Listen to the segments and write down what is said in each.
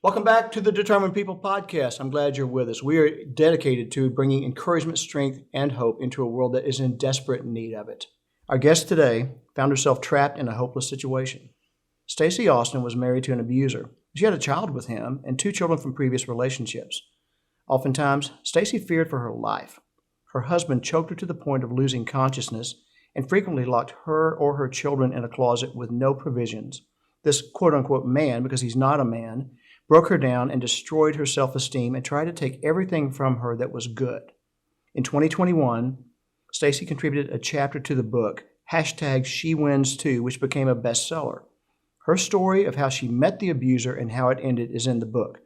Welcome back to the Determined People podcast. I'm glad you're with us. We are dedicated to bringing encouragement, strength, and hope into a world that is in desperate need of it. Our guest today found herself trapped in a hopeless situation. Staci Austin was married to an abuser. She had a child with him and 2 children from previous relationships. Oftentimes, Staci feared for her life. Her husband choked her to the point of losing consciousness and frequently locked her or her children in a closet with no provisions. This quote-unquote man, because he's not a man, broke her down and destroyed her self-esteem and tried to take everything from her that was good. In 2021, Staci contributed a chapter to the book, #SheWins2, which became a bestseller. Her story of how she met the abuser and how it ended is in the book.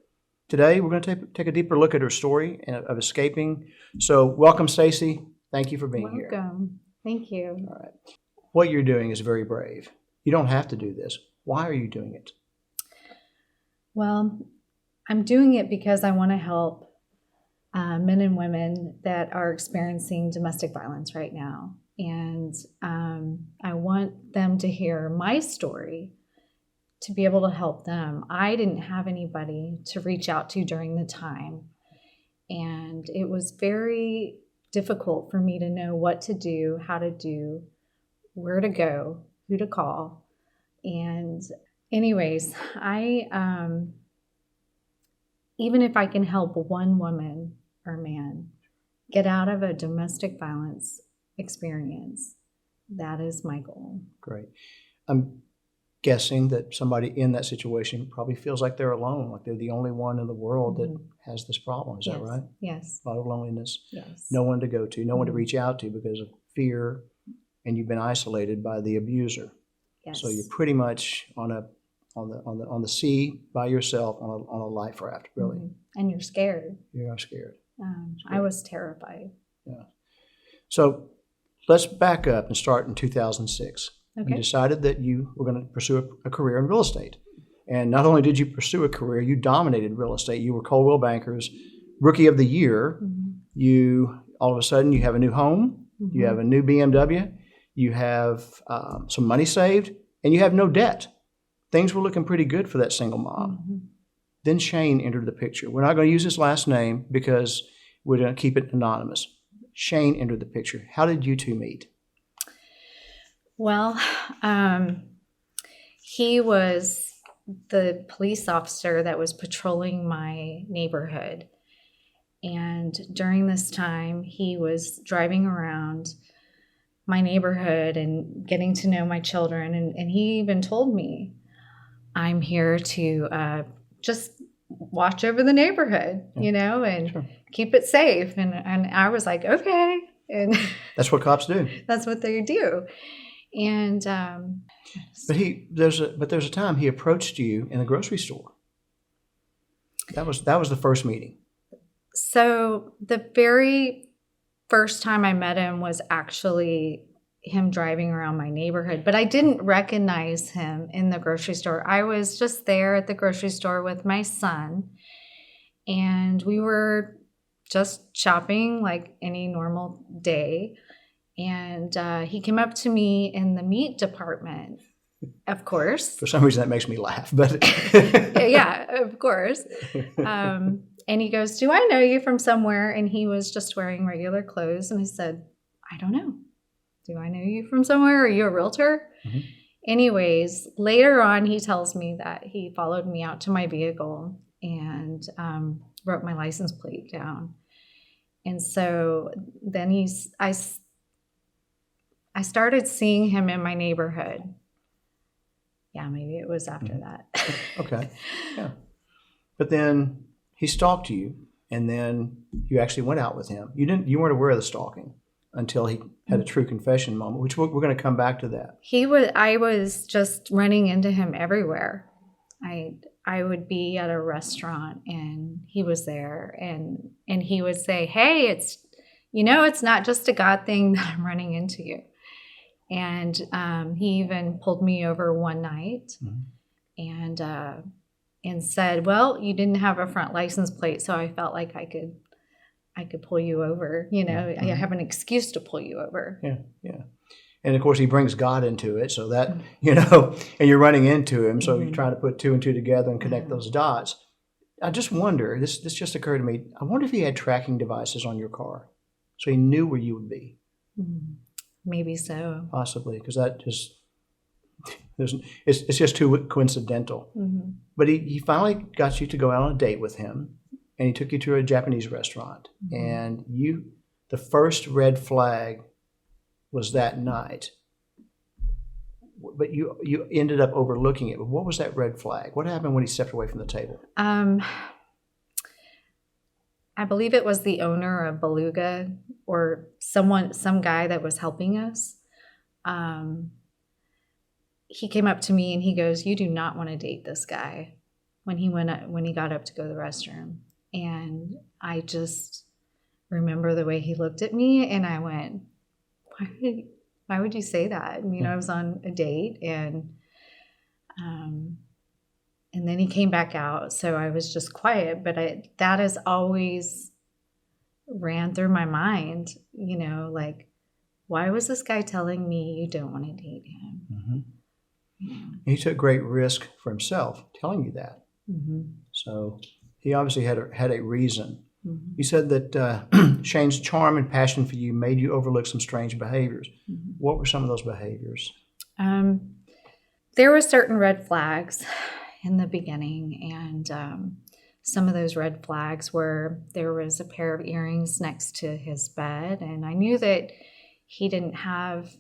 Today, we're going to take a deeper look at her story of escaping. So welcome, Staci. Thank you for being here. Welcome. Thank you. All right. What you're doing is very brave. You don't have to do this. Why are you doing it? Well, I'm doing it because I want to help men and women that are experiencing domestic violence right now. And I want them to hear my story to be able to help them. I didn't have anybody to reach out to during the time. And it was very difficult for me to know what to do, how to do, where to go, who to call. And anyways, even if I can help one woman or man get out of a domestic violence experience, that is my goal. Great. I'm guessing that somebody in that situation probably feels like they're alone, like they're the only one in the world that has this problem. Is that right? Yes. A lot of loneliness. Yes. No one to go to, no one to reach out to because of fear, and you've been isolated by the abuser. Yes. So you're pretty much on the sea by yourself on a life raft, really. Mm-hmm. And you're scared. You are scared. I was terrified. Yeah. So let's back up and start in 2006. Okay. You decided that you were going to pursue a career in real estate. And not only did you pursue a career, you dominated real estate. You were Coldwell Banker's Rookie of the Year. Mm-hmm. You, all of a sudden, you have a new home. Mm-hmm. You have a new BMW. You have some money saved. And you have no debt. Things were looking pretty good for that single mom. Mm-hmm. Then Shane entered the picture. We're not going to use his last name because we're going to keep it anonymous. Shane entered the picture. How did you two meet? Well, he was the police officer that was patrolling my neighborhood. And during this time, he was driving around my neighborhood and getting to know my children. And he even told me, I'm here to just watch over the neighborhood, and Sure. keep it safe. And I was like, okay. And That's what cops do. that's what they do. And there's a time he approached you in a grocery store. That was the first meeting. so the very first time I met him was actually him driving around my neighborhood, but I didn't recognize him in the grocery store. I was just there at the grocery store with my son, and we were just shopping like any normal day. And he came up to me in the meat department, of course. For some reason, that makes me laugh. But Yeah, of course. And he goes, do I know you from somewhere? And he was just wearing regular clothes. And I said, I don't know. Do I know you from somewhere? Are you a realtor? Mm-hmm. Anyways, later on, he tells me that he followed me out to my vehicle and wrote my license plate down. And so then I started seeing him in my neighborhood. Yeah, maybe it was after that. Okay. Yeah. But then he stalked you, and then you actually went out with him. You weren't aware of the stalking until he had a true confession moment, which we're going to come back to that. I was just running into him everywhere. I would be at a restaurant and he was there, and he would say, hey, it's not just a God thing that I'm running into you. And he even pulled me over one night and said, well, you didn't have a front license plate, so I felt like I could pull you over. I have an excuse to pull you over. Yeah. And of course, he brings God into it, so that, and you're running into him, so you're trying to put two and two together and connect those dots. I just wonder, this just occurred to me, I wonder if he had tracking devices on your car, so he knew where you would be. Maybe so. Possibly, because that just, it's just too coincidental. But he finally got you to go out on a date with him, and he took you to a Japanese restaurant. And the first red flag was that night. But you ended up overlooking it. But what was that red flag? What happened when he stepped away from the table? I believe it was the owner of Beluga or some guy that was helping us. He came up to me and he goes, "You do not want to date this guy," when he got up to go to the restroom. And I just remember the way he looked at me, and I went, why would you say that? I was on a date, and then he came back out, so I was just quiet. But that has always ran through my mind, like, why was this guy telling me you don't want to date him? He took great risk for himself telling you that. So he obviously had a reason. You said that Shane's charm and passion for you made you overlook some strange behaviors. What were some of those behaviors? There were certain red flags in the beginning, and some of those red flags were there was a pair of earrings next to his bed, and I knew that he didn't have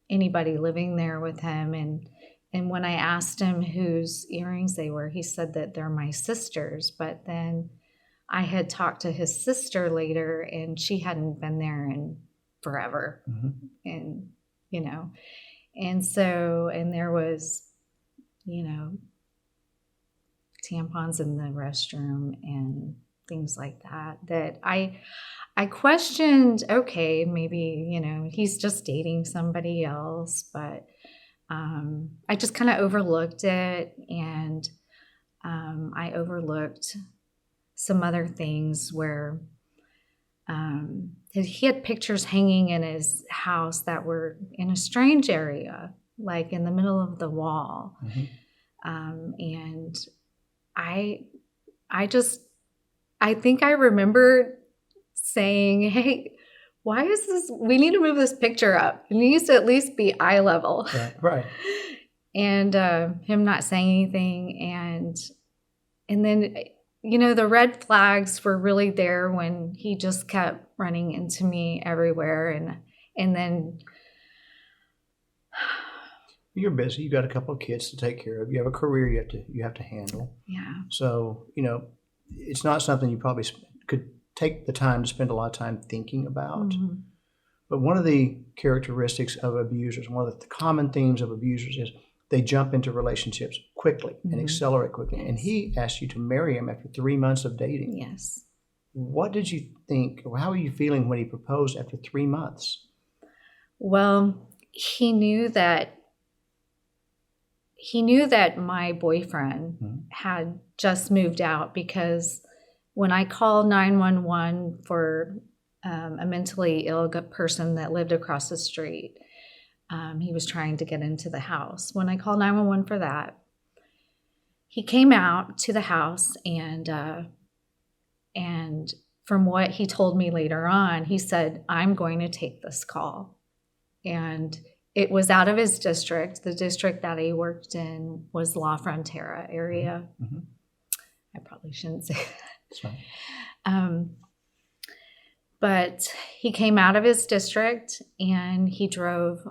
anybody living there with him. And when I asked him whose earrings they were, he said that they're my sister's. But then I had talked to his sister later, and she hadn't been there in forever. And, and there was, tampons in the restroom and things like that I questioned, okay, maybe, he's just dating somebody else, but I just kind of overlooked it, and I overlooked some other things where he had pictures hanging in his house that were in a strange area, like in the middle of the wall. And I think I remember saying, "Hey, why is this? We need to move this picture up. It needs to at least be eye level." Right. And him not saying anything. And then, the red flags were really there when he just kept running into me everywhere. And then you're busy. You got a couple of kids to take care of. You have a career you have to handle. Yeah. So, it's not something you probably could take the time to spend a lot of time thinking about. But one of the characteristics of abusers, one of the common themes of abusers is they jump into relationships quickly and accelerate quickly. And he asked you to marry him after 3 months of dating. Yes. What did you think, or how were you feeling when he proposed after 3 months? Well, he knew that my boyfriend had just moved out, because when I called 911 for a mentally ill person that lived across the street, he was trying to get into the house. When I called 911 for that, he came out to the house, and from what he told me later on, he said, "I'm going to take this call." And it was out of his district. The district that he worked in was La Frontera area. I probably shouldn't say that. That's fine. But he came out of his district, and he drove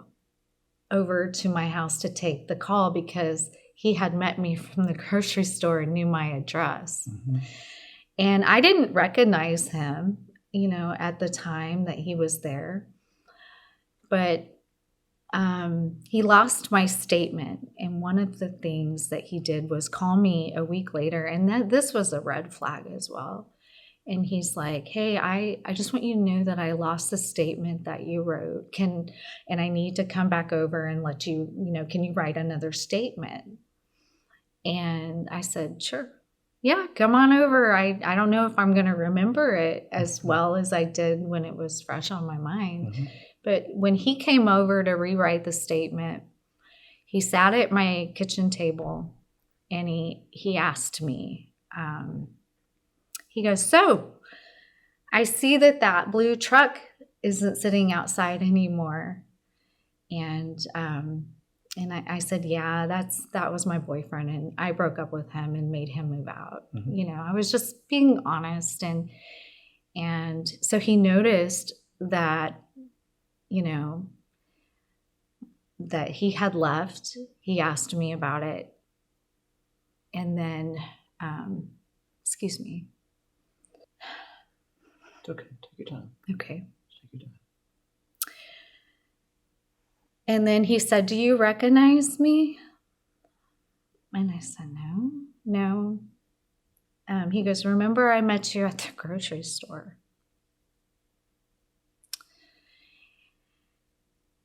over to my house to take the call because he had met me from the grocery store and knew my address. And I didn't recognize him, at the time that he was there. But he lost my statement. And one of the things that he did was call me a week later. And this was a red flag as well. And he's like, "Hey, I just want you to know that I lost the statement that you wrote. And I need to come back over and let you, can you write another statement?" And I said, "Sure. Yeah, come on over. I don't know if I'm going to remember it as well as I did when it was fresh on my mind." But when he came over to rewrite the statement, he sat at my kitchen table, and he asked me, he goes, so I see that blue truck isn't sitting outside anymore. And I said, yeah, that was my boyfriend, and I broke up with him and made him move out. Mm-hmm. I was just being honest, and so he noticed that, that he had left. He asked me about it, and then, excuse me. It's okay. Take your time. Okay. Take your time. And then he said, do you recognize me? And I said, no. He goes, remember I met you at the grocery store?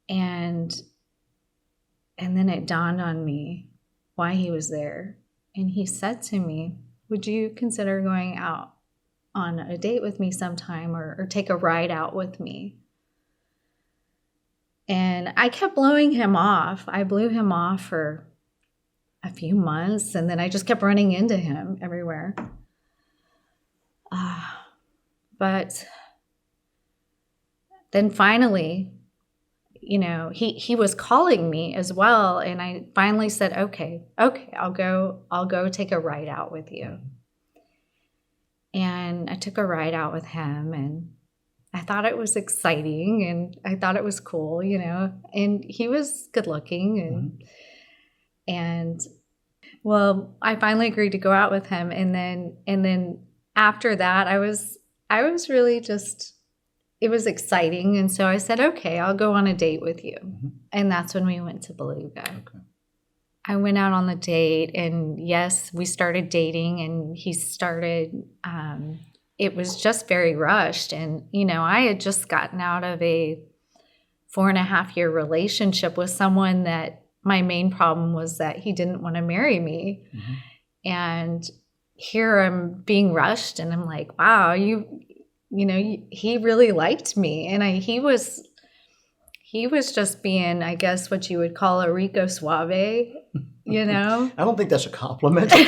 And then it dawned on me why he was there. And he said to me, would you consider going out on a date with me sometime, or take a ride out with me? And I kept blowing him off. I blew him off for a few months, and then I just kept running into him everywhere. But then finally, he was calling me as well, and I finally said, okay, I'll go take a ride out with you. And I took a ride out with him, and I thought it was exciting, and I thought it was cool, and he was good looking, and well, I finally agreed to go out with him. And then after that, I was really just, it was exciting. And so I said, okay, I'll go on a date with you. And that's when we went to Beluga. Okay. I went out on the date, and yes, we started dating, and he started, it was just very rushed. And, I had just gotten out of a 4.5-year relationship with someone that my main problem was that he didn't want to marry me. And here I'm being rushed, and I'm like, wow, he really liked me. And he was just being, I guess, what you would call a Rico Suave, I don't think that's a compliment. Okay.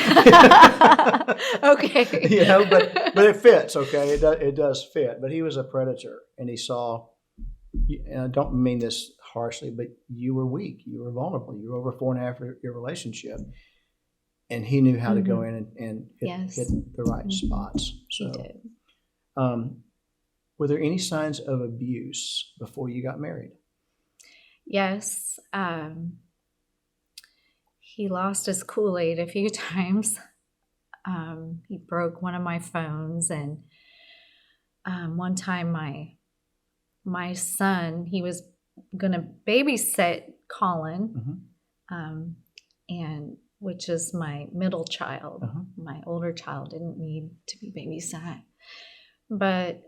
But it fits, okay? It does fit. But he was a predator, and he saw, and I don't mean this harshly, but you were weak. You were vulnerable. You were over 4.5-year relationship. And he knew how to go in and hit the right spots. So, he did. Were there any signs of abuse before you got married? Yes. He lost his Kool-Aid a few times. He broke one of my phones, and one time my son, he was going to babysit Colin, and which is my middle child. My older child didn't need to be babysat, but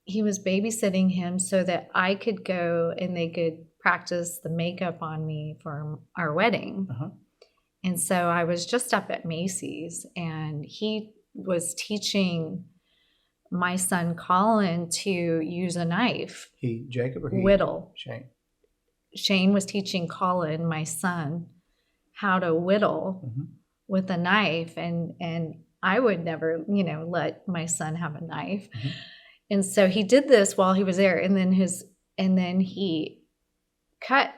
he was babysitting him so that I could go and they could practice the makeup on me for our wedding. And so I was just up at Macy's, and he was teaching my son Colin to use a knife. Jacob or he? Whittle. Shane. Shane was teaching Colin, my son, how to whittle with a knife, and I would never, let my son have a knife. And so he did this while he was there, and then he cut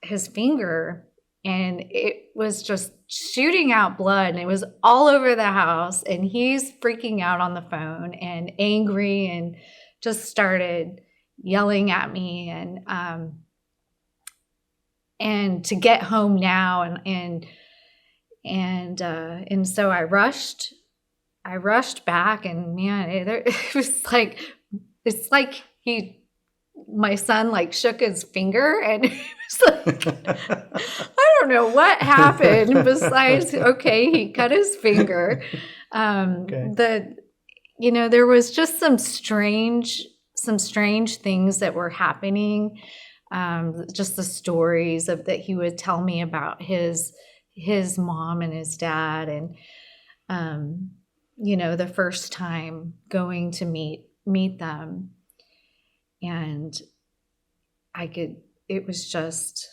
his finger, and it was just shooting out blood, and it was all over the house, and he's freaking out on the phone and angry, and just started yelling at me, and to get home now, and so I rushed back, and man, it was like, it's like my son like shook his finger, and it was like, I don't know what happened besides, okay, he cut his finger. There was just some strange things that were happening. Just the stories that he would tell me about his mom and his dad, and the first time going to meet them, and it was just,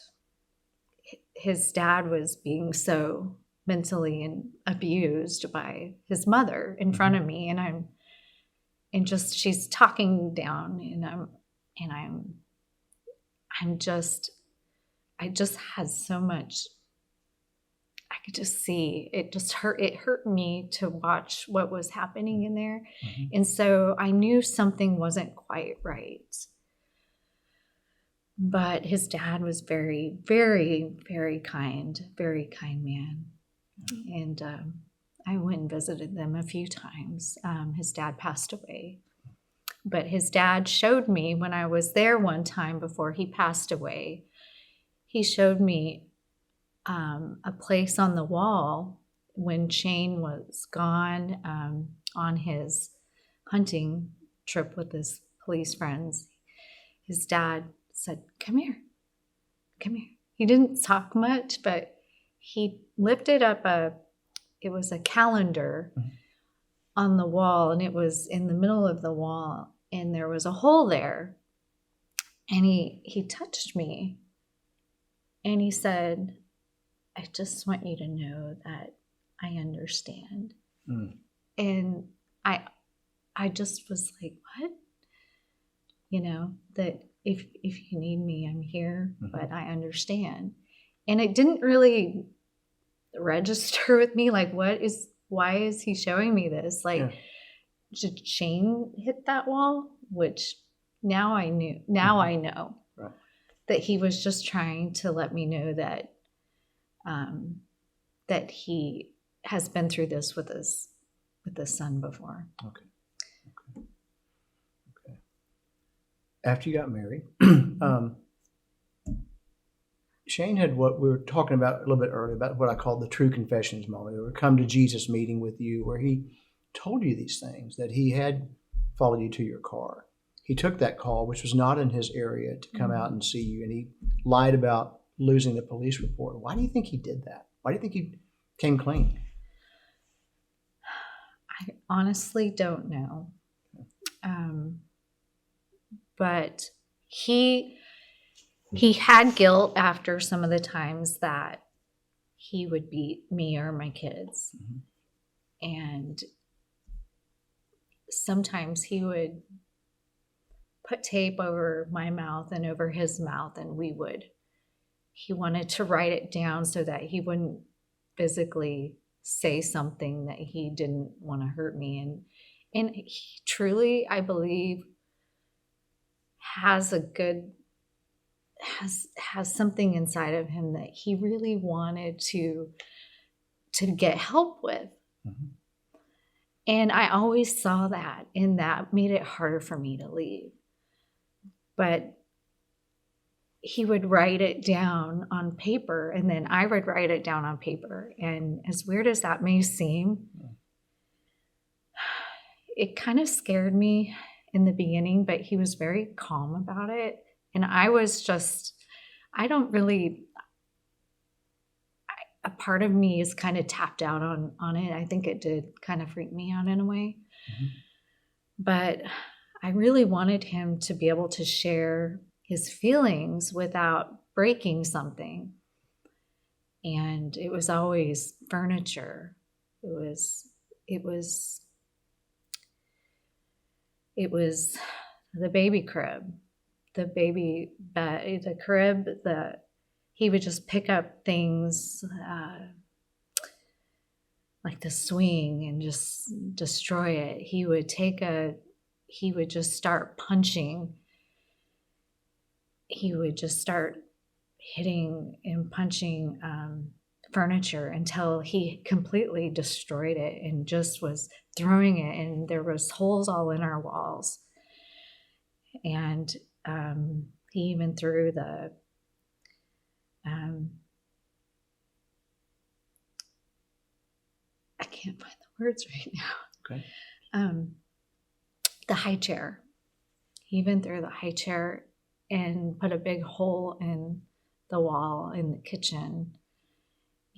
his dad was being so mentally and abused by his mother in front of me, and she's talking down, and I just had so much. I could just see it. It hurt me to watch what was happening in there, and so I knew something wasn't quite right. But his dad was very, very, very kind man. And I went and visited them a few times. His dad passed away. But his dad showed me when I was there one time before he passed away, he showed me a place on the wall when Shane was gone on his hunting trip with his police friends. His dad said, come here. He didn't talk much, but he lifted up it was a calendar on the wall, and it was in the middle of the wall, and there was a hole there. And he touched me, and he said, I just want you to know that I understand. And I just was like, what? That if you need me, I'm here, but I understand. And it didn't really register with me, like, why is he showing me this? Like, did Shane hit that wall? Which now I know that he was just trying to let me know that that he has been through this with his son before. Okay. After you got married, Shane had what we were talking about a little bit earlier, about what I called the true confessions moment, or come to Jesus meeting with you, where he told you these things, that he had followed you to your car. He took that call, which was not in his area, to come out and see you, and he lied about losing the police report. Why do you think he did that? Why do you think he came clean? I honestly don't know. But he had guilt after some of the times that he would beat me or my kids. And sometimes he would put tape over my mouth and over his mouth, and he wanted to write it down so that he wouldn't physically say something that he didn't want to hurt me. And he truly, I believe, has something inside of him that he really wanted to get help with. And I always saw that, and that made it harder for me to leave. But he would write it down on paper, and then I would write it down on paper. And as weird as that may seem, it kind of scared me in the beginning, but he was very calm about it. And I was just, a part of me is kind of tapped out on it. I think it did kind of freak me out in a way. But I really wanted him to be able to share his feelings without breaking something. And it was always furniture. It was the baby crib, the baby bed, the crib. He would just pick up things like the swing and just destroy it. He would just start punching. He would just start hitting and punching furniture until he completely destroyed it and just was throwing it, and there was holes all in our walls. And he even threw the I can't find the words right now. Okay. The high chair. He even threw the high chair and put a big hole in the wall in the kitchen.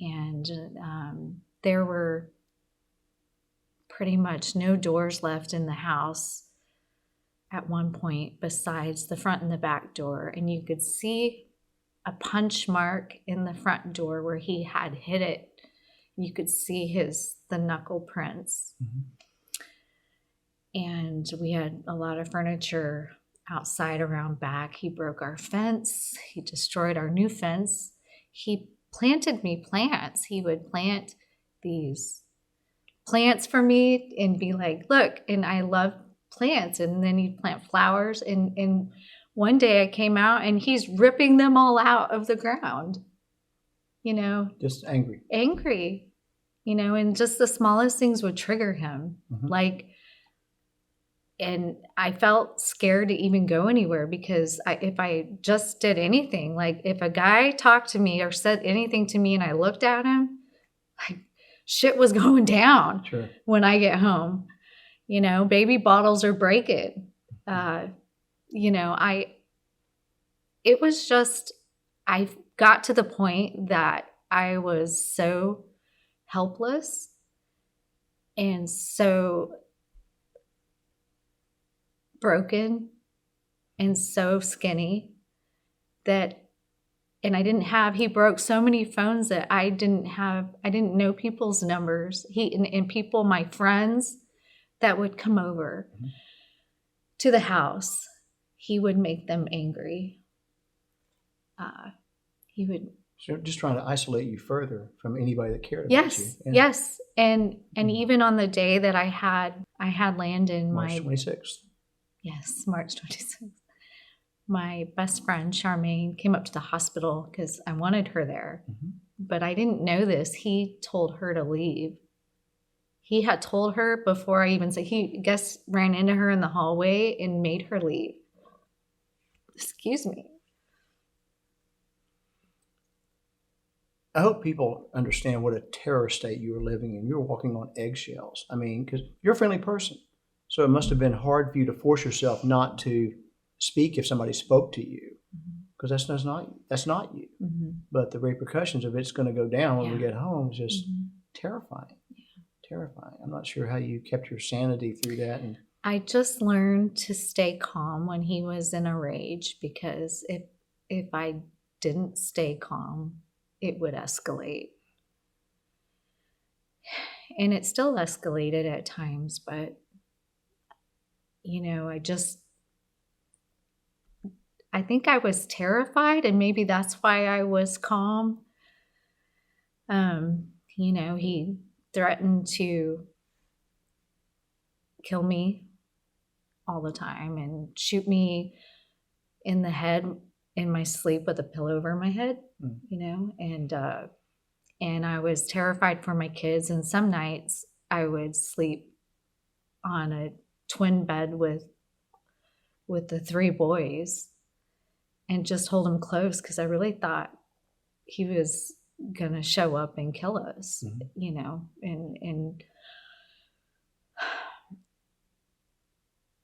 And there were pretty much no doors left in the house at one point besides the front and the back door. And you could see a punch mark in the front door where he had hit it you could see the knuckle prints. And we had a lot of furniture outside around back. He broke our fence. He destroyed our new fence. He planted me plants. He would plant these plants for me and be like, look, and I love plants. And then he'd plant flowers. And one day I came out and he's ripping them all out of the ground, Just angry. And just the smallest things would trigger him. And I felt scared to even go anywhere because if I just did anything, like if a guy talked to me or said anything to me and I looked at him, shit was going down. Sure. When I get home. Baby bottles are breaking. I got to the point that I was so helpless and so broken and so skinny he broke so many phones that I didn't know people's numbers. And people, my friends that would come over to the house, he would make them angry. He would just trying to isolate you further from anybody that cared about you. Yes. And even on the day that I had Landon, March 26th. Yes, March 26th. My best friend, Charmaine, came up to the hospital because I wanted her there. But I didn't know this. He told her to leave. He had told her before I even said, he ran into her in the hallway and made her leave. Excuse me. I hope people understand what a terror state you were living in. You were walking on eggshells. I mean, because you're a friendly person. So it must have been hard for you to force yourself not to speak if somebody spoke to you, because that's not you. But the repercussions of it's going to go down when we get home is just terrifying. Terrifying. I'm not sure how you kept your sanity through that. And I just learned to stay calm when he was in a rage, because if I didn't stay calm, it would escalate. And it still escalated at times, but I think I was terrified, and maybe that's why I was calm. He threatened to kill me all the time and shoot me in the head in my sleep with a pillow over my head, and I was terrified for my kids. And some nights I would sleep on a twin bed with the 3 boys and just hold them close, because I really thought he was gonna show up and kill us, and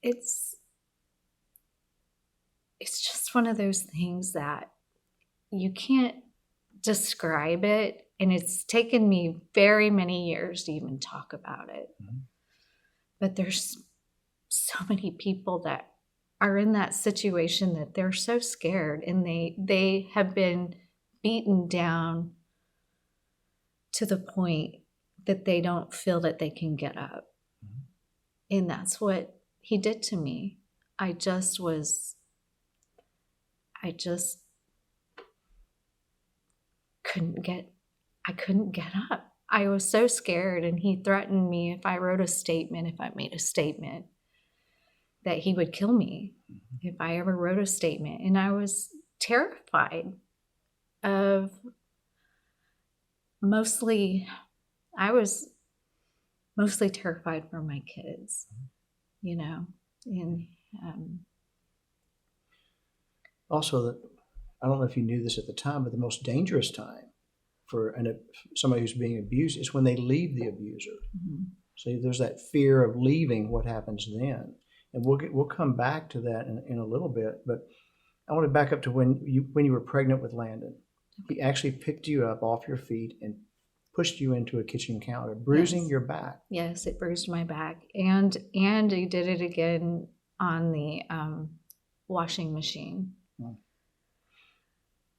it's just one of those things that you can't describe it, and it's taken me very many years to even talk about it. But there's so many people that are in that situation that they're so scared, and they have been beaten down to the point that they don't feel that they can get up. And that's what he did to me. I couldn't get up. I was so scared, and he threatened me if I made a statement, that he would kill me if I ever wrote a statement. And I was terrified of I was mostly terrified for my kids, and also, I don't know if you knew this at the time, but the most dangerous time for somebody who's being abused is when they leave the abuser. So there's that fear of leaving. What happens then? And we'll come back to that in a little bit. But I want to back up to when you were pregnant with Landon. He actually picked you up off your feet and pushed you into a kitchen counter, bruising your back. Yes, it bruised my back, and he did it again on the washing machine,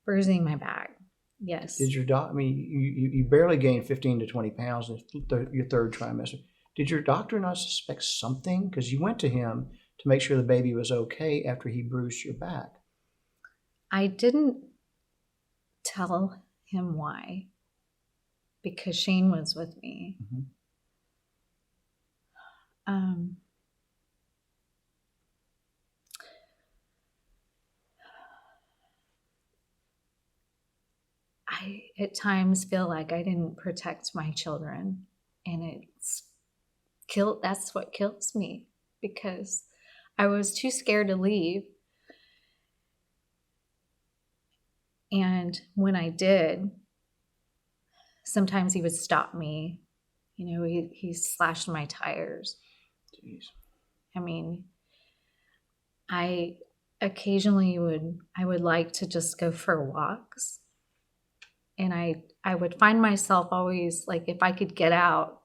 bruising my back. Yes. Did your doc? I mean, you barely gained 15 to 20 pounds in your third trimester. Did your doctor not suspect something? Because you went to him to make sure the baby was okay after he bruised your back. I didn't tell him why, because Shane was with me. Mm-hmm. I at times feel like I didn't protect my children, and that's what kills me, because I was too scared to leave. And when I did, sometimes he would stop me. You know, he slashed my tires. Jeez. I mean, I occasionally would like to just go for walks. And I would find myself always, like, if I could get out,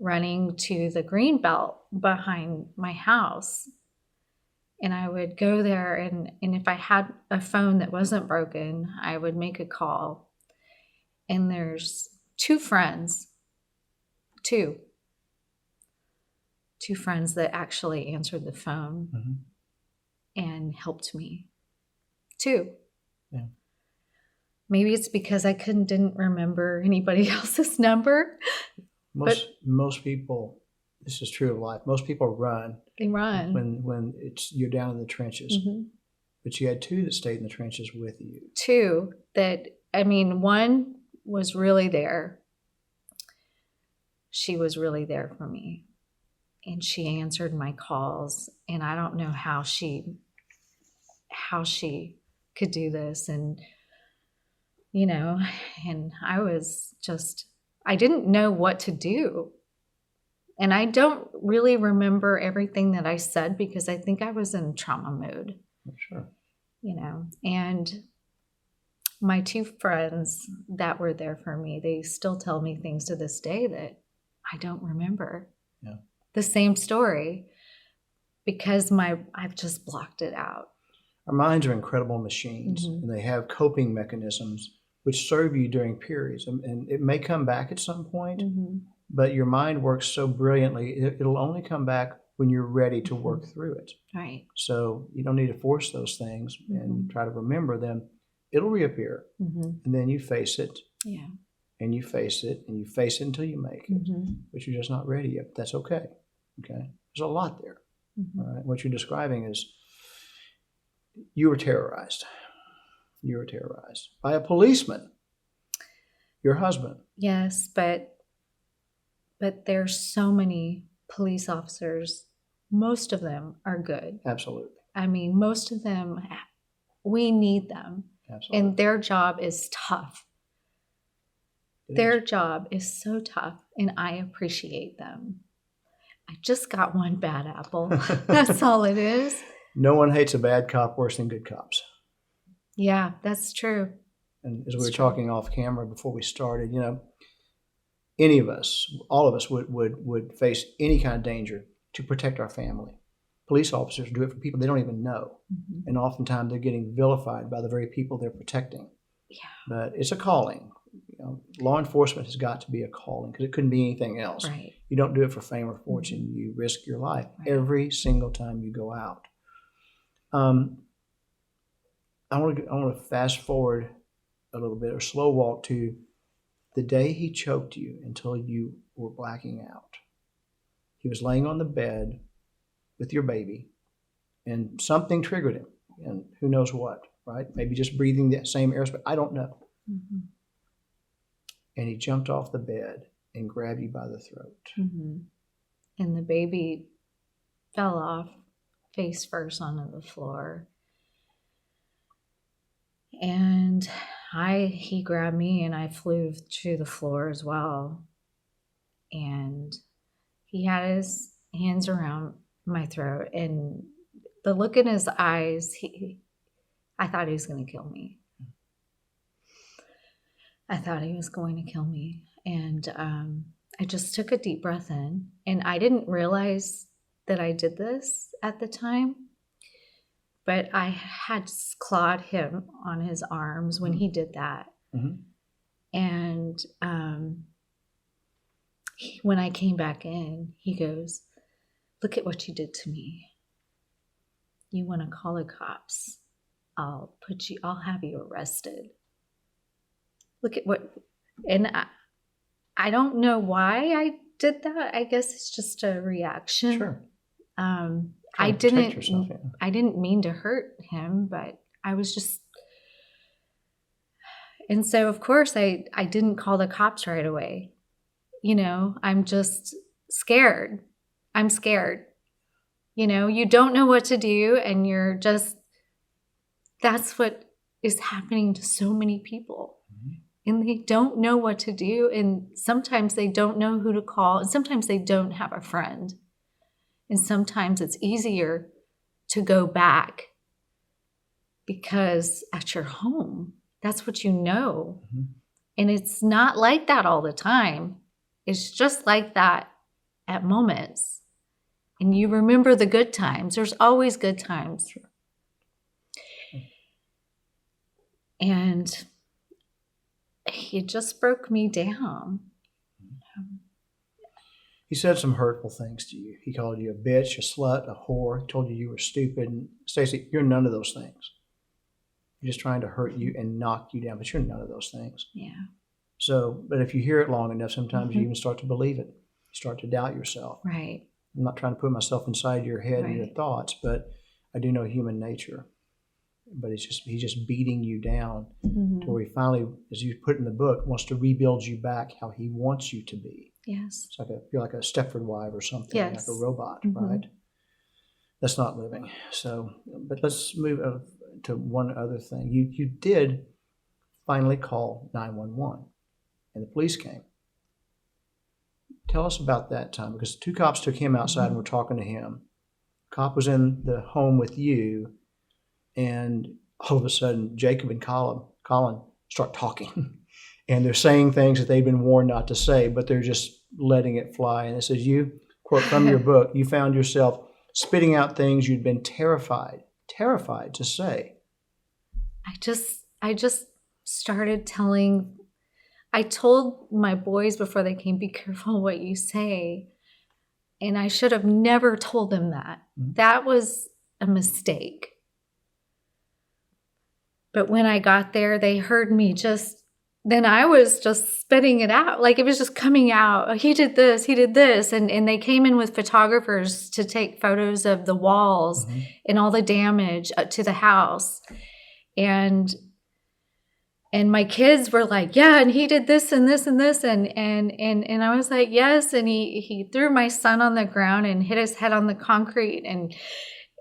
running to the green belt behind my house. And I would go there, and if I had a phone that wasn't broken, I would make a call. And there's two friends that actually answered the phone and helped me. Two. Yeah. Maybe it's because I didn't remember anybody else's number. Most people, this is true of life. Most people run. They run when you're down in the trenches. Mm-hmm. But you had two that stayed in the trenches with you. Two that, I mean, one was really there. She was really there for me, and she answered my calls. And I don't know how she could do this, and you know, and I didn't know what to do. And I don't really remember everything that I said, because I think I was in trauma mode. Sure. You know, and my two friends that were there for me, they still tell me things to this day that I don't remember. Yeah. The same story, because I've just blocked it out. Our minds are incredible machines, and they have coping mechanisms which serve you during periods. And it may come back at some point, but your mind works so brilliantly, it'll only come back when you're ready to work through it. Right. So you don't need to force those things and try to remember them. It'll reappear, and then you face it. Yeah. And you face it, and you face it until you make it. But you're just not ready yet. But that's okay. Okay. There's a lot there. All right. What you're describing is you were terrorized. You were terrorized by a policeman, your husband. Yes, but there's so many police officers. Most of them are good. Absolutely. I mean, most of them, we need them. Absolutely. And their job is tough. Their job is so tough, and I appreciate them. I just got one bad apple. That's all it is. No one hates a bad cop worse than good cops. Yeah, that's true. And as we were talking off camera before we started, you know, any of us, all of us would face any kind of danger to protect our family. Police officers do it for people they don't even know. And oftentimes they're getting vilified by the very people they're protecting. Yeah. But it's a calling. You know, law enforcement has got to be a calling, because it couldn't be anything else. Right. You don't do it for fame or fortune. You risk your life every single time you go out. I want to fast forward a little bit, or slow walk to the day he choked you until you were blacking out. He was laying on the bed with your baby, and something triggered him, and who knows what, right? Maybe just breathing that same air, but I don't know. And he jumped off the bed and grabbed you by the throat. And the baby fell off face first onto the floor. And he grabbed me, and I flew to the floor as well. And he had his hands around my throat, and the look in his eyes, I thought he was going to kill me. I thought he was going to kill me. And I just took a deep breath in, and I didn't realize that I did this at the time, but I had clawed him on his arms when he did that. Mm-hmm. And when I came back in, he goes, "Look at what you did to me. You want to call the cops? I'll have you arrested. Look at what," and I don't know why I did that. I guess it's just a reaction. Sure. I protect yourself, yeah. I didn't mean to hurt him, but I was just, and so of course I didn't call the cops right away. You know, I'm just scared. I'm scared. You know, you don't know what to do, and you're just, that's what is happening to so many people. Mm-hmm. And they don't know what to do, and sometimes they don't know who to call, and sometimes they don't have a friend. And sometimes it's easier to go back because at your home, that's what you know. Mm-hmm. And it's not like that all the time. It's just like that at moments. And you remember the good times. There's always good times. Sure. And it just broke me down. He said some hurtful things to you. He called you a bitch, a slut, a whore. He told you were stupid. And Staci, you're none of those things. He's just trying to hurt you and knock you down, but you're none of those things. Yeah. So, but if you hear it long enough, sometimes you even start to believe it. You start to doubt yourself. Right. I'm not trying to put myself inside your head and your thoughts, but I do know human nature. But he's just beating you down to where he finally, as you put in the book, wants to rebuild you back how he wants you to be. Yes. It's like you're like a Stepford wife or something, like a robot, right? That's not living. So, but let's move to one other thing. You did finally call 911, and the police came. Tell us about that time, because 2 cops took him outside and were talking to him. Cop was in the home with you, and all of a sudden, Jacob and Colin start talking. And they're saying things that they've been warned not to say, but they're just letting it fly. And it says, you, quote from your book, you found yourself spitting out things you'd been terrified to say. I just started telling, I told my boys before they came, be careful what you say. And I should have never told them that. Mm-hmm. That was a mistake. But when I got there, they heard me then I was just spitting it out. Like it was just coming out. Oh, he did this. And they came in with photographers to take photos of the walls and all the damage to the house. And my kids were like, yeah, and he did this and this and this. And I was like, yes. And he threw my son on the ground and hit his head on the concrete.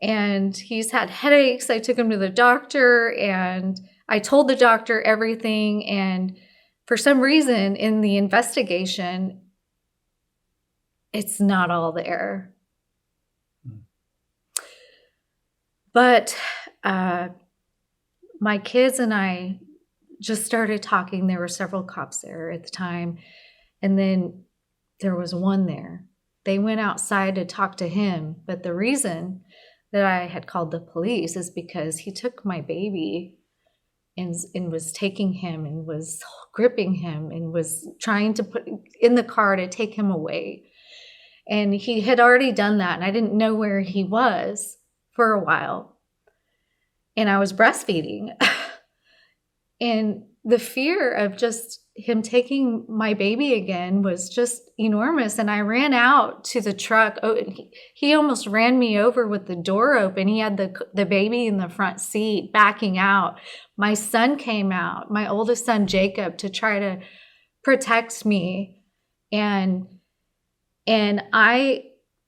And he's had headaches. I took him to the doctor, and I told the doctor everything. And for some reason in the investigation, it's not all there. But my kids and I just started talking. There were several cops there at the time. And then there was one there. They went outside to talk to him. But the reason that I had called the police is because he took my baby and was taking him and was gripping him and was trying to put in the car to take him away. And he had already done that, and I didn't know where he was for a while. And I was breastfeeding. And the fear of just him taking my baby again was just enormous. And I ran out to the truck. Oh, he almost ran me over with the door open. He had the baby in the front seat backing out. My son came out, my oldest son, Jacob, to try to protect me. And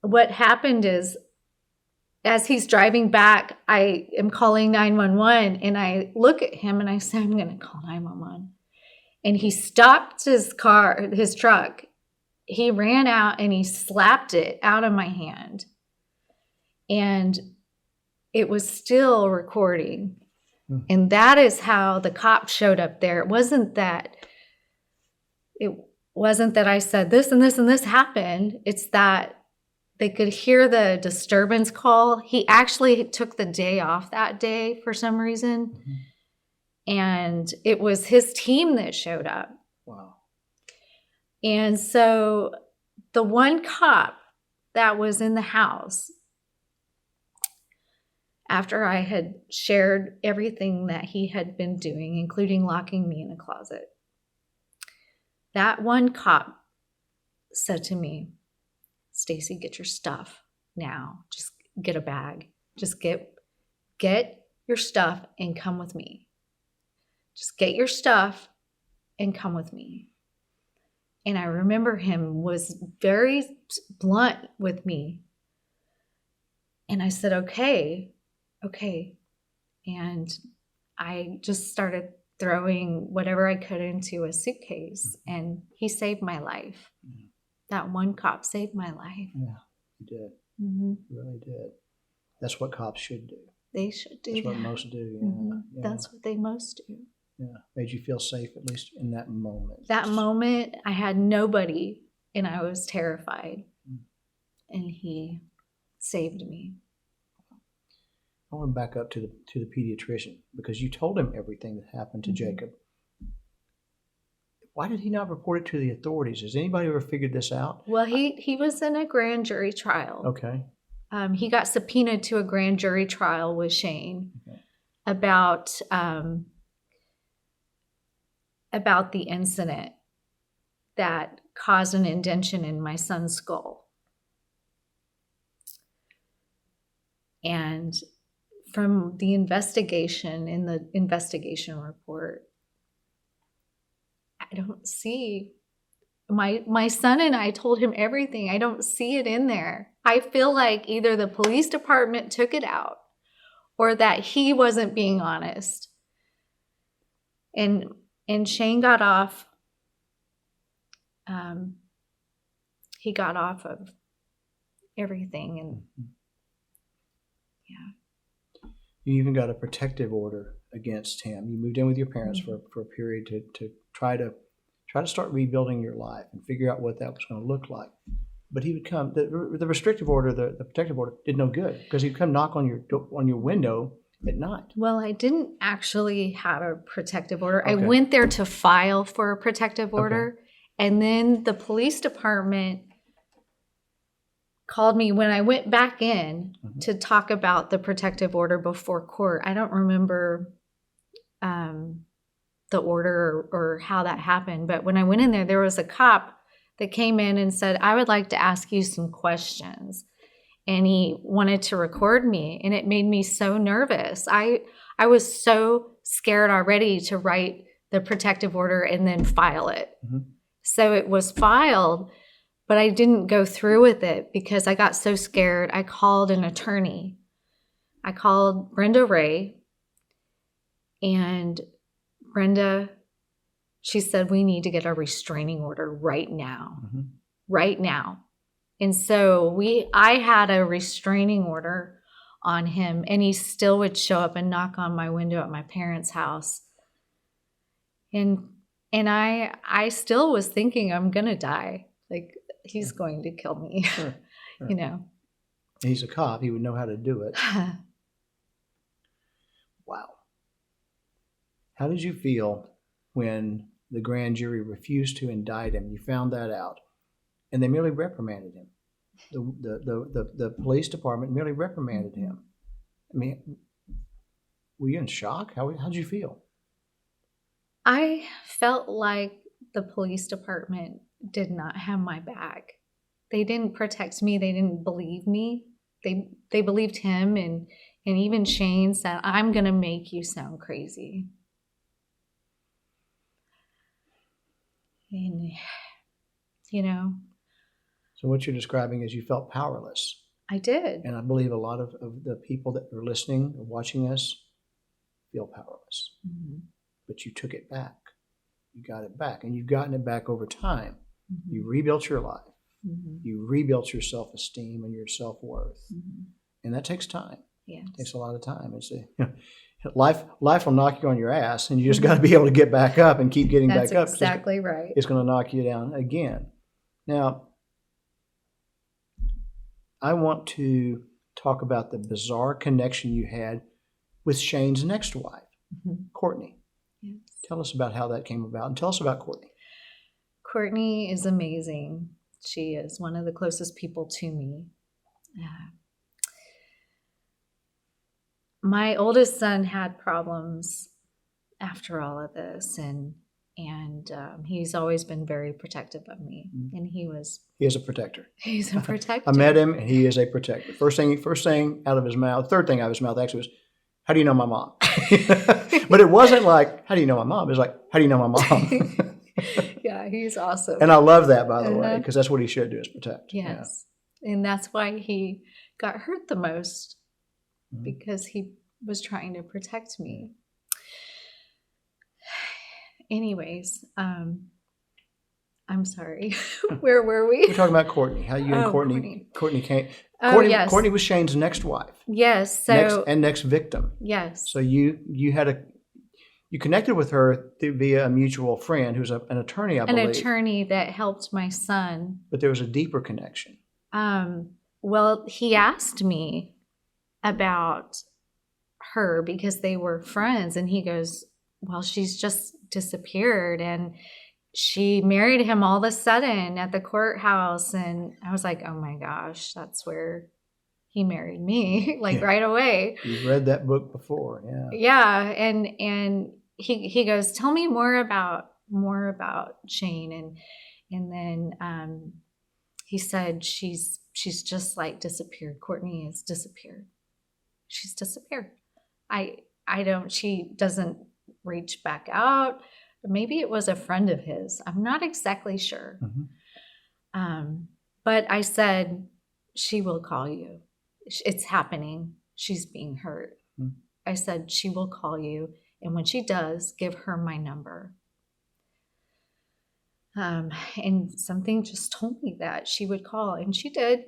what happened is, as he's driving back, I am calling 911, and I look at him and I say, I'm going to call 911. And he stopped his truck. He ran out and he slapped it out of my hand. And it was still recording. And that is how the cop showed up there. It wasn't that I said this and this and this happened. It's that they could hear the disturbance call. He actually took the day off that day for some reason. And it was his team that showed up. Wow. And so the one cop that was in the house, after I had shared everything that he had been doing, including locking me in a closet, that one cop said to me, "Staci, get your stuff now. Just get a bag. Just get your stuff and come with me. Just get your stuff and come with me." And I remember him was very blunt with me. And I said, okay. And I just started throwing whatever I could into a suitcase, and he saved my life. Yeah. That one cop saved my life. Yeah, you did. Mm-hmm. You really did. That's what cops should do. They should do That's that. what most do. Yeah. Mm-hmm. Yeah. That's what they most do. Yeah. Made you feel safe, at least in that moment. That moment, I had nobody, and I was terrified. Mm. And he saved me. I want to back up to the pediatrician, because you told him everything that happened to Mm-hmm. Jacob. Why did he not report it to the authorities? Has anybody ever figured this out? Well, he was in a grand jury trial. Okay. He got subpoenaed to a grand jury trial with Shane. Okay. About the incident that caused an indentation in my son's skull. And from the investigation, in the investigation report, I don't see my son, and I told him everything. I don't see it in there. I feel like either the police department took it out or that he wasn't being honest. And Shane got off. He got off of everything, and yeah. You even got a protective order against him. You moved in with your parents Mm-hmm. for a period to try to start rebuilding your life and figure out what that was going to look like. But he would come. The restrictive order, the protective order, did no good, because he'd come knock on your window at night. Well, I didn't actually have a protective order. Okay. I went there to file for a protective order, and then the police department called me when I went back in Mm-hmm. to talk about the protective order before court. I don't remember the order or how that happened, but when I went in there was a cop that came in and said, "I would like to ask you some questions." And he wanted to record me, and it made me so nervous. I was so scared already to write the protective order and then file it. Mm-hmm. So it was filed, but I didn't go through with it because I got so scared. I called an attorney. I called Brenda Ray, and Brenda, she said, "We need to get a restraining order right now." Mm-hmm. Right now. And so I had a restraining order on him, and he still would show up and knock on my window at my parents' house. And I still was thinking, I'm going to die. Like, he's going to kill me, Sure. you know. He's a cop. He would know how to do it. Wow. How did you feel when the grand jury refused to indict him? You found that out, and they merely reprimanded him. The police department merely reprimanded him. I mean, were you in shock? How did you feel? I felt like the police department did not have my back. They didn't protect me. They didn't believe me. They believed him, and even Shane said, "I'm going to make you sound crazy." And, you know. So what you're describing is you felt powerless. I did. And I believe a lot of the people that are listening or watching us feel powerless. Mm-hmm. But you took it back. You got it back. And you've gotten it back over time. Mm-hmm. You rebuilt your life. Mm-hmm. You rebuilt your self-esteem and your self-worth. Mm-hmm. And that takes time. Yes. It takes a lot of time. It's life will knock you on your ass, and you just got to be able to get back up and keep getting That's back up. exactly right. It's going to knock you down again. Now, I want to talk about the bizarre connection you had with Shane's next wife, Mm-hmm. Courtney. Yes. Tell us about how that came about, and tell us about Courtney. Courtney is amazing. She is one of the closest people to me. My oldest son had problems after all of this, and he's always been very protective of me. Mm-hmm. And He is a protector. he's a protector. I met him, and he is a protector. First thing out of his mouth, third thing out of his mouth actually was, "How do you know my mom?" But it wasn't like, "How do you know my mom?" It was like, "How do you know my mom?" Yeah, he's awesome. And I love that, by the way, because that's what he should do, is protect. Yes. Yeah. And that's why he got hurt the most, because he was trying to protect me. Anyways, I'm sorry. Where were we? We're talking about Courtney. How you and Courtney came. Yes. Courtney was Shane's next wife. Yes. So next victim. yes. So you connected with her via a mutual friend who's an attorney, I believe. An attorney that helped my son. But there was a deeper connection. Well, he asked me about her because they were friends, and he goes, "Well, she's just disappeared, and she married him all of a sudden at the courthouse." And I was like, "Oh my gosh, that's where he married me," like right away. You've read that book before, yeah. Yeah, and he goes, "Tell me more about Shane," and then he said, she's just like disappeared. Courtney has disappeared. She's disappeared. She doesn't reach back out. Maybe it was a friend of his. I'm not exactly sure. Mm-hmm. But I said, she will call you. It's happening. She's being hurt. Mm-hmm. I said, she will call you. And when she does, give her my number. And something just told me that she would call. And she did.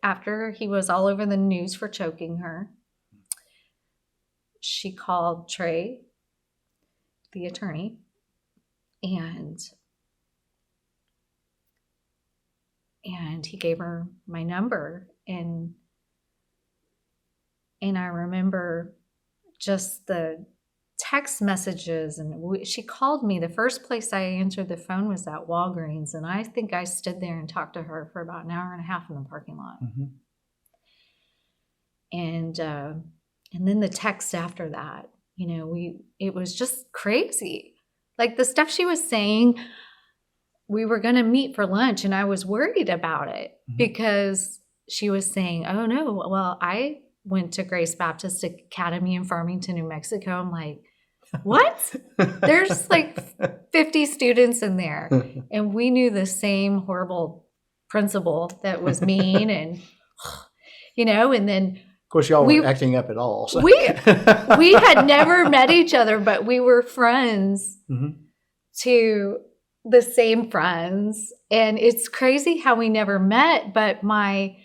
After he was all over the news for choking her, she called Trey, the attorney, and he gave her my number. And I remember just the text messages, and she called me. The first place I answered the phone was at Walgreens, and I think I stood there and talked to her for about an hour and a half in the parking lot. Mm-hmm. And then the text after that, it was just crazy. Like the stuff she was saying, we were going to meet for lunch, and I was worried about it. Mm-hmm. Because she was saying, "Oh no, well, I went to Grace Baptist Academy in Farmington, New Mexico." I'm like, what? There's like 50 students in there. And we knew the same horrible principal that was mean and, and then. Of course, y'all weren't acting up at all. So. We had never met each other, but we were friends to the same friends. And it's crazy how we never met, but my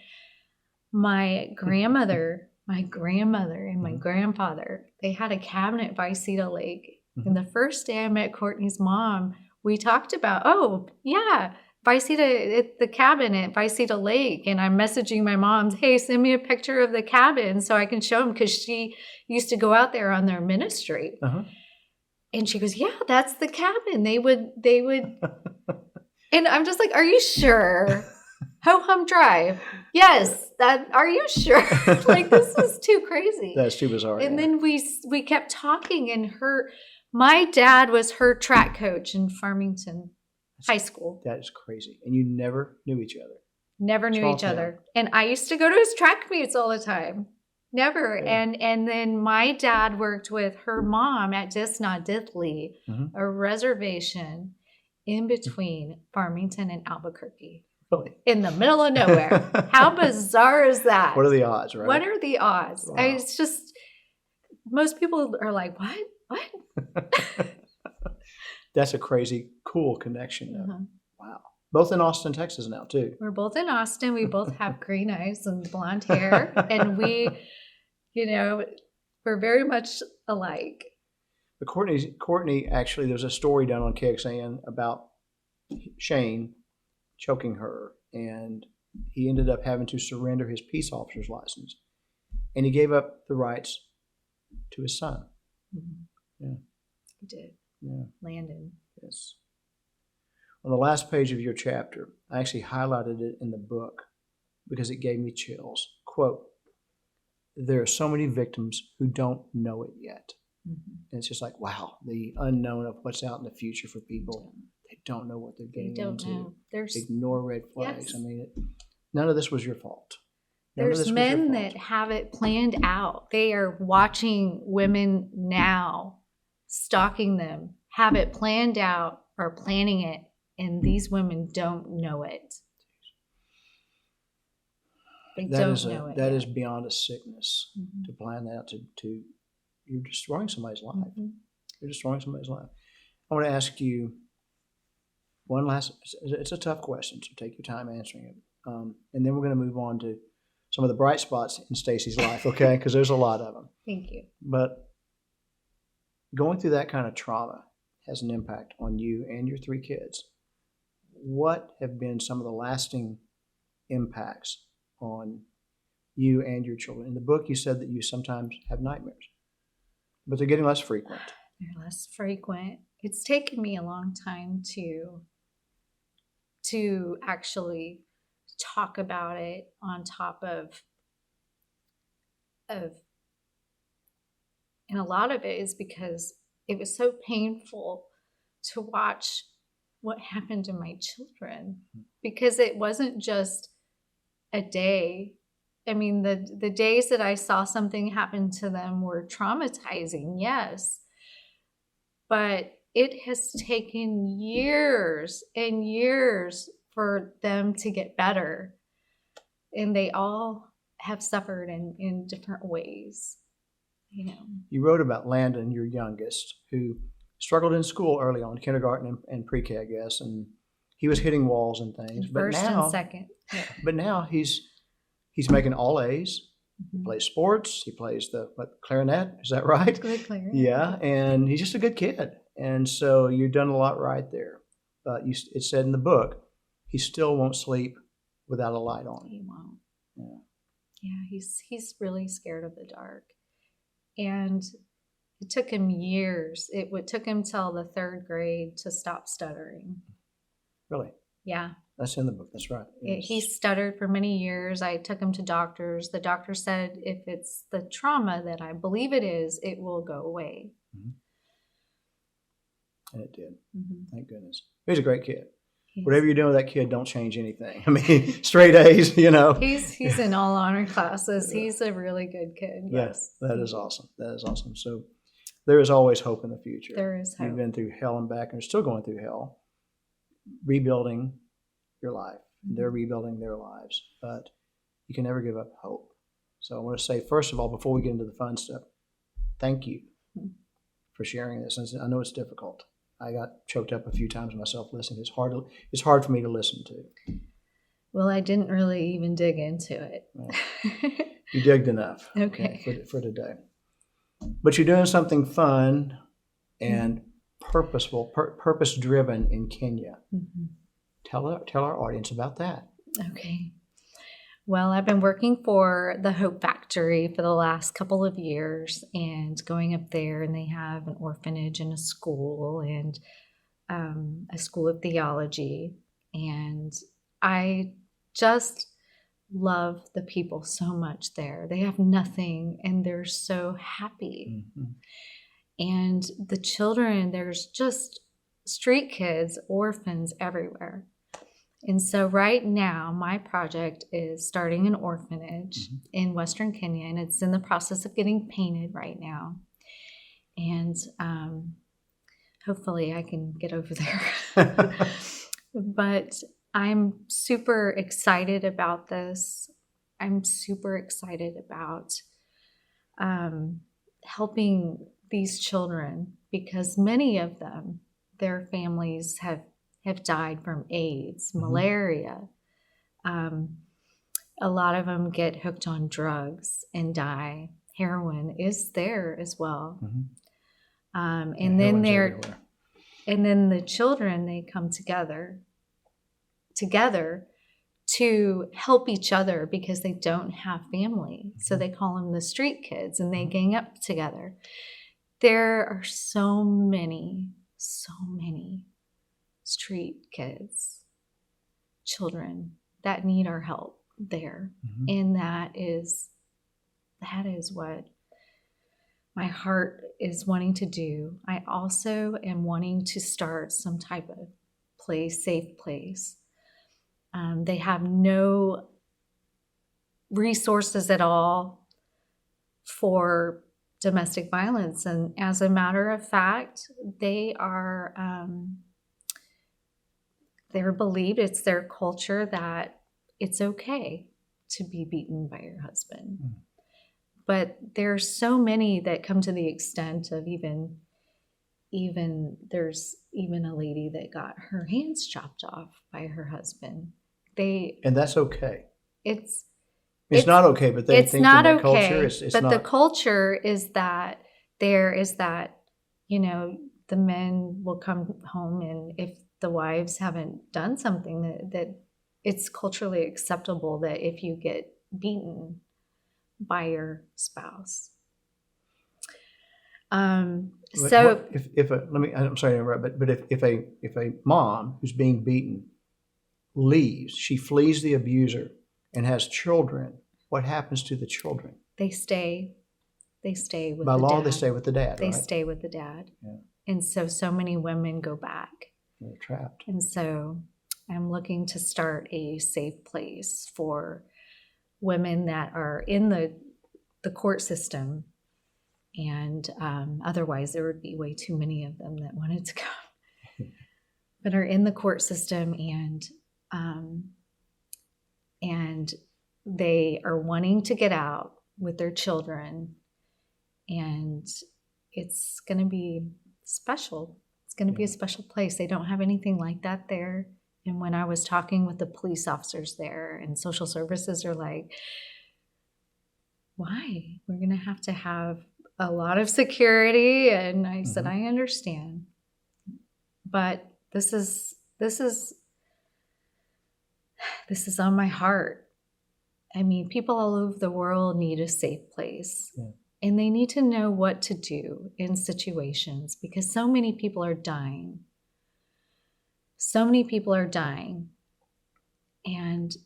grandmother and my grandfather, they had a cabin at Vicita Lake. Mm-hmm. And the first day I met Courtney's mom, we talked about, the cabin at Vicita Lake. And I'm messaging my mom, "Hey, send me a picture of the cabin so I can show them," because she used to go out there on their ministry. Uh-huh. And she goes, "Yeah, that's the cabin. They would. And I'm just like, "Are you sure?" Ho Hum Drive. Yes. Are you sure? Like, this is too crazy. That's too bizarre. And then we kept talking, and my dad was her track coach in Farmington High School. That is crazy. And you never knew each other. Never knew each other. And I used to go to his track meets all the time. Never. Yeah. And then my dad worked with her mom at Disney Diddley, a reservation in between Farmington and Albuquerque. Really? In the middle of nowhere. How bizarre is that? What are the odds, right? What are the odds? Wow. It's just, most people are like, what? That's a crazy, cool connection, though. Wow. Both in Austin, Texas now, too. We're both in Austin. We both have green eyes and blonde hair. And we, we're very much alike. But Courtney, actually, there's a story done on KXAN about Shane choking her, and he ended up having to surrender his peace officer's license, and he gave up the rights to his son. Mm-hmm. He did. Yeah. Landon. Yes. On the last page of your chapter, I actually highlighted it in the book because it gave me chills. Quote, there are so many victims who don't know it yet. Mm-hmm. And it's just like, wow, the unknown of what's out in the future for people. They don't know what they're getting into. Know. Ignore red flags. Yes. I mean, none of this was your fault. There's men that have it planned out. They are watching women now, stalking them, have it planned out, or planning it, and these women don't know it. They don't know it. That is beyond a sickness mm-hmm. to plan that to you're destroying somebody's life. Mm-hmm. You're destroying somebody's life. I want to ask you one last. It's a tough question, so take your time answering it, and then we're going to move on to some of the bright spots in Staci's life. Okay, because there's a lot of them. Thank you. But going through that kind of trauma has an impact on you and your 3 kids. What have been some of the lasting impacts on you and your children? In the book, you said that you sometimes have nightmares, but they're getting less frequent. They're less frequent. It's taken me a long time to actually talk about it on top of and a lot of it is because it was so painful to watch what happened to my children, because it wasn't just a day. I mean, the days that I saw something happen to them were traumatizing, yes, but it has taken years and years for them to get better, and they all have suffered in different ways. You wrote about Landon, your youngest, who struggled in school early on, kindergarten and pre-K, I guess, and he was hitting walls and things. First and second. Yeah, but now he's making all A's. Mm-hmm. He plays sports. He plays the clarinet. Is that right? Good clarinet. Yeah, and he's just a good kid. And so you've done a lot right there. But it said in the book, he still won't sleep without a light on. He won't. Yeah, he's really scared of the dark. And it took him years. It took him till the 3rd grade to stop stuttering. Really? Yeah. That's in the book. That's right. He stuttered for many years. I took him to doctors. The doctor said, if it's the trauma that I believe it is, it will go away. Mm-hmm. And it did. Mm-hmm. Thank goodness. He's a great kid. Yes. Whatever you're doing with that kid, don't change anything. I mean, straight A's, you know. He's in all honor classes. He's a really good kid. Yes, that is awesome. That is awesome. So there is always hope in the future. There is hope. You've been through hell and back, and you're still going through hell, rebuilding your life. Mm-hmm. They're rebuilding their lives, but you can never give up hope. So I want to say, first of all, before we get into the fun stuff, thank you for sharing this. And I know it's difficult. I got choked up a few times myself listening. It's hard for me to listen to. Well, I didn't really even dig into it. Well, you digged enough. Okay. For today. But you're doing something fun and purposeful, purpose-driven in Kenya. Mm-hmm. Tell our audience about that. Okay. Well, I've been working for the Hope Factory for the last couple of years and going up there, and they have an orphanage and a school and a school of theology. And I just love the people so much there. They have nothing and they're so happy. Mm-hmm. And the children, there's just street kids, orphans everywhere. And so right now, my project is starting an orphanage in Western Kenya, and it's in the process of getting painted right now. And hopefully I can get over there. But I'm super excited about this. I'm super excited about helping these children, because many of them, their families have died from AIDS, malaria. A lot of them get hooked on drugs and die. Heroin is there as well. And then the children, they come together to help each other because they don't have family. So they call them the street kids, and they gang up together. There are so many street kids, children that need our help there. Mm-hmm. And that is what my heart is wanting to do. I also am wanting to start some type of safe place. They have no resources at all for domestic violence. And as a matter of fact, they're believed, it's their culture, that it's okay to be beaten by your husband. Mm. But there's so many that come to the extent of even there's even a lady that got her hands chopped off by her husband. And that's okay. It's not okay, but they think not in that okay, culture, it's but not. The culture is that the men will come home, and if the wives haven't done something, that it's culturally acceptable that if you get beaten by your spouse. I'm sorry to interrupt, but if a mom who's being beaten leaves, she flees the abuser and has children, what happens to the children? They stay with the dad. By law, they stay with the dad, They right? stay with the dad. Yeah. And so many women go back. They're trapped. And so I'm looking to start a safe place for women that are in the court system. And otherwise, there would be way too many of them that wanted to come, but are in the court system, and they are wanting to get out with their children, and it's going to be special. It's going to be a special place. They don't have anything like that there. And when I was talking with the police officers there, and social services are like, why? We're going to have a lot of security. And I said, I understand, but this is on my heart. I mean, people all over the world need a safe place, and they need to know what to do in situations, because so many people are dying. So many people are dying, and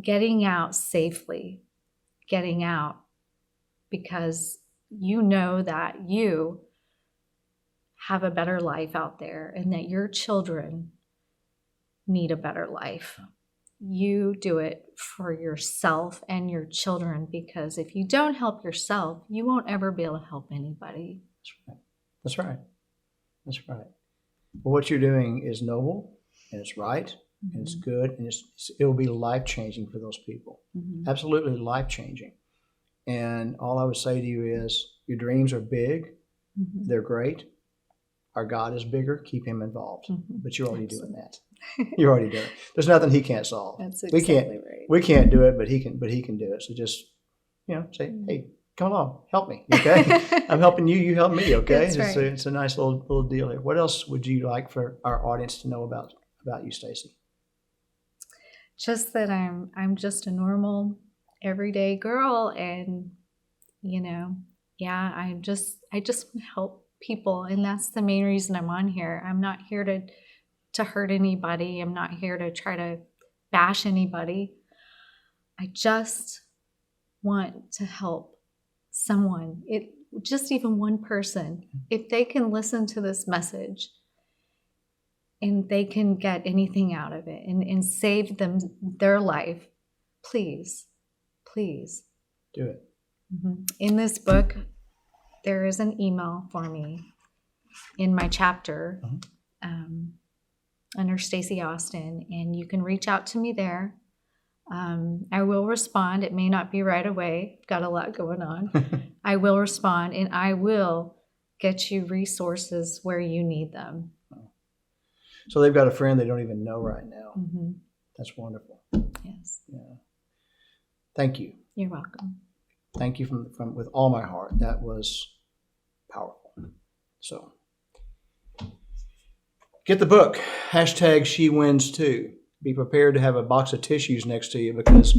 getting out safely, because you know that you have a better life out there, and that your children need a better life. You do it for yourself and your children, because if you don't help yourself, you won't ever be able to help anybody. That's right. Well, what you're doing is noble, and it's right, and it's good, and it will be life-changing for those people. Absolutely life-changing. And all I would say to you is, your dreams are big. They're great. Our God is bigger. Keep him involved. But you're already doing that. You're already doing it. There's nothing he can't solve. That's exactly right. We can't do it, but he can do it. So just, say, hey, come along, help me. Okay? I'm helping you, you help me, okay? That's right. It's a nice little deal here. What else would you like for our audience to know about you, Staci? Just that I'm just a normal, everyday girl, and I just want to help people, and that's the main reason I'm on here. I'm not here to hurt anybody. I'm not here to try to bash anybody. I just want to help someone, just even one person. If they can listen to this message and they can get anything out of it and save their life, please do it. In this book, there is an email for me in my chapter under Staci Austin, and you can reach out to me there. I will respond. It may not be right away. Got a lot going on. I will respond, and I will get you resources where you need them. So they've got a friend they don't even know right now. That's wonderful. Yes. Yeah. Thank you. You're welcome. Thank you from with all my heart. That was powerful. So get the book. #SheWins2. Be prepared to have a box of tissues next to you, because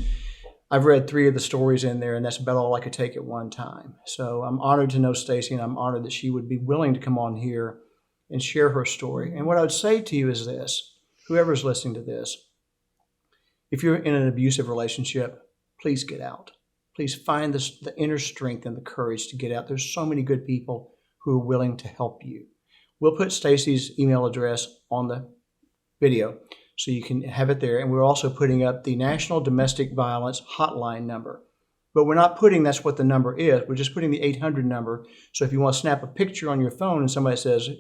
I've read 3 of the stories in there, and that's about all I could take at one time. So I'm honored to know Staci, and I'm honored that she would be willing to come on here and share her story. And what I would say to you is this, whoever's listening to this, if you're in an abusive relationship, please get out. Please find the inner strength and the courage to get out. There's so many good people who are willing to help you. We'll put Staci's email address on the video so you can have it there. And we're also putting up the National Domestic Violence Hotline number. But we're not putting that's what the number is. We're just putting the 800 number. So if you want to snap a picture on your phone and somebody says,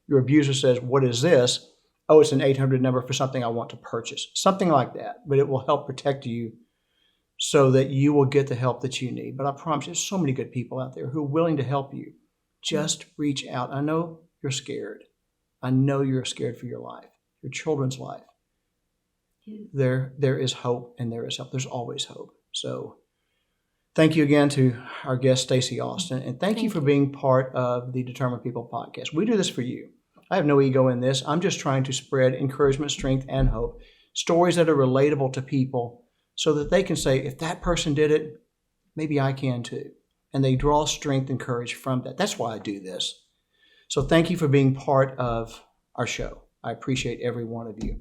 your abuser says, what is this? Oh, it's an 800 number for something I want to purchase. Something like that. But it will help protect you so that you will get the help that you need. But I promise you, there's so many good people out there who are willing to help you. Just reach out. I know you're scared. I know you're scared for your life, your children's life. There is hope and there is help. There's always hope. So thank you again to our guest, Staci Austin. And thank you for being part of the Determined People podcast. We do this for you. I have no ego in this. I'm just trying to spread encouragement, strength, and hope. Stories that are relatable to people so that they can say, if that person did it, maybe I can too. And they draw strength and courage from that. That's why I do this. So thank you for being part of our show. I appreciate every one of you.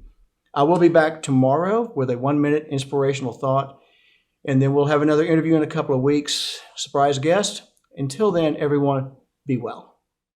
I will be back tomorrow with a 1-minute inspirational thought, and then we'll have another interview in a couple of weeks. Surprise guest. Until then, everyone, be well.